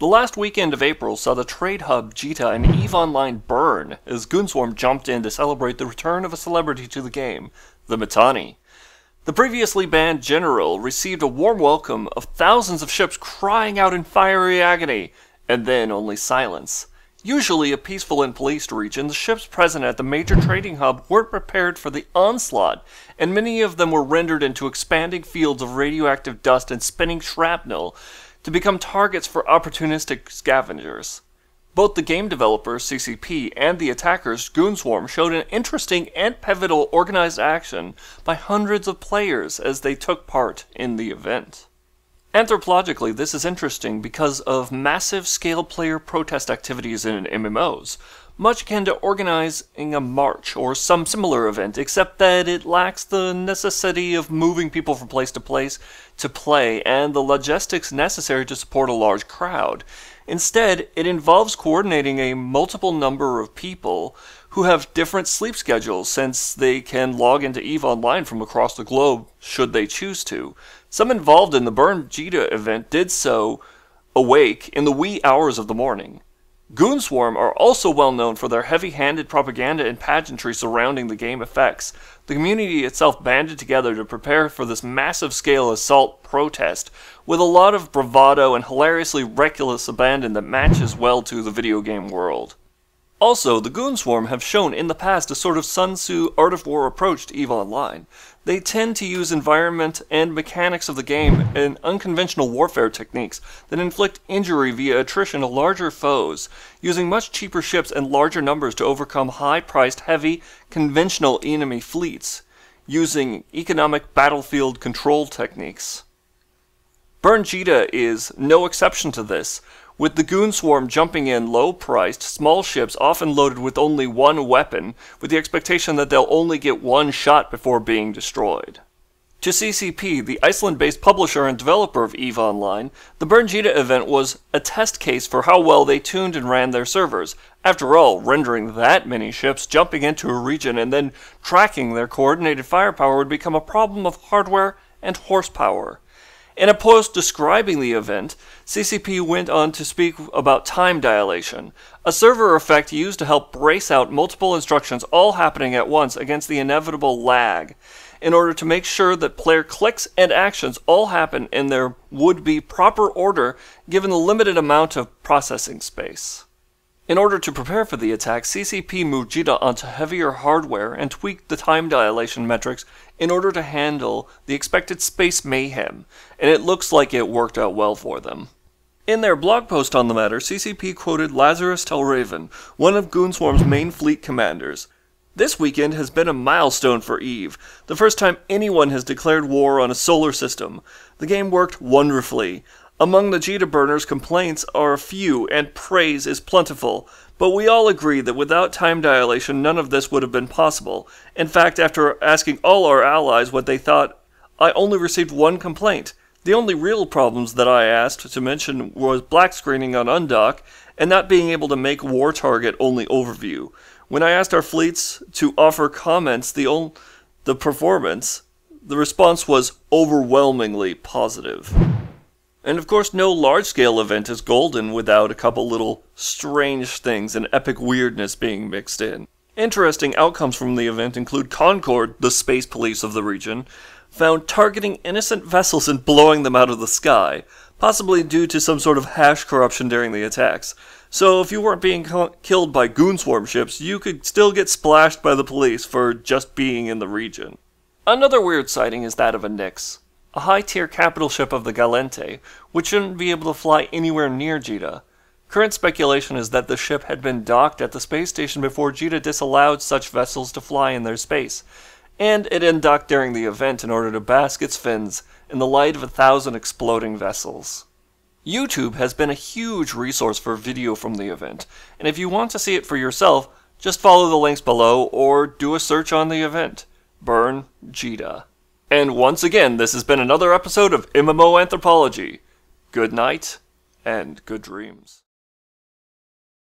The last weekend of April saw the trade hub Jita and EVE Online burn as Goonswarm jumped in to celebrate the return of a celebrity to the game, the Mittani. The previously banned general received a warm welcome of thousands of ships crying out in fiery agony, and then only silence. Usually a peaceful and policed region, the ships present at the major trading hub weren't prepared for the onslaught, and many of them were rendered into expanding fields of radioactive dust and spinning shrapnel to become targets for opportunistic scavengers. Both the game developers, CCP, and the attackers, Goonswarm, showed an interesting and pivotal organized action by hundreds of players as they took part in the event. Anthropologically, this is interesting because of massive scale player protest activities in MMOs, much akin to organizing a march or some similar event, except that it lacks the necessity of moving people from place to place to play and the logistics necessary to support a large crowd. Instead, it involves coordinating a multiple number of people who have different sleep schedules since they can log into EVE Online from across the globe should they choose to. Some involved in the Burn Jita event did so awake in the wee hours of the morning. Goonswarm are also well known for their heavy-handed propaganda and pageantry surrounding the game effects. The community itself banded together to prepare for this massive-scale assault protest, with a lot of bravado and hilariously reckless abandon that matches well to the video game world. Also, the Goonswarm have shown in the past a sort of Sun Tzu Art of War approach to EVE Online. They tend to use environment and mechanics of the game and unconventional warfare techniques that inflict injury via attrition to larger foes, using much cheaper ships and larger numbers to overcome high-priced, heavy, conventional enemy fleets, using economic battlefield control techniques. Burn Jita is no exception to this, with the Goonswarm jumping in low-priced, small ships often loaded with only one weapon, with the expectation that they'll only get one shot before being destroyed. To CCP, the Iceland-based publisher and developer of EVE Online, the Burn Jita event was a test case for how well they tuned and ran their servers. After all, rendering that many ships jumping into a region and then tracking their coordinated firepower would become a problem of hardware and horsepower. In a post describing the event, CCP went on to speak about time dilation, a server effect used to help brace out multiple instructions all happening at once against the inevitable lag, in order to make sure that player clicks and actions all happen in their would-be proper order given the limited amount of processing space. In order to prepare for the attack, CCP moved Jita onto heavier hardware and tweaked the time dilation metrics in order to handle the expected space mayhem, and it looks like it worked out well for them. In their blog post on the matter, CCP quoted Lazarus Telraven, one of Goonswarm's main fleet commanders. "This weekend has been a milestone for EVE, the first time anyone has declared war on a solar system. The game worked wonderfully. Among the Jita burners, complaints are few and praise is plentiful, but we all agree that without time dilation none of this would have been possible. In fact, after asking all our allies what they thought, I only received one complaint. The only real problems that I asked to mention was black screening on Undock and not being able to make war target only overview. When I asked our fleets to offer comments the performance, the response was overwhelmingly positive." And of course no large-scale event is golden without a couple little strange things and epic weirdness being mixed in. Interesting outcomes from the event include Concord, the space police of the region, found targeting innocent vessels and blowing them out of the sky, possibly due to some sort of hash corruption during the attacks. So if you weren't being killed by Goonswarm ships, you could still get splashed by the police for just being in the region. Another weird sighting is that of a Nyx, a high-tier capital ship of the Galente, which shouldn't be able to fly anywhere near Jita. Current speculation is that the ship had been docked at the space station before Jita disallowed such vessels to fly in their space, and it undocked during the event in order to bask its fins in the light of 1,000 exploding vessels. YouTube has been a huge resource for video from the event, and if you want to see it for yourself, just follow the links below or do a search on the event. Burn Jita. And once again, this has been another episode of MMO Anthropology. Good night, and good dreams.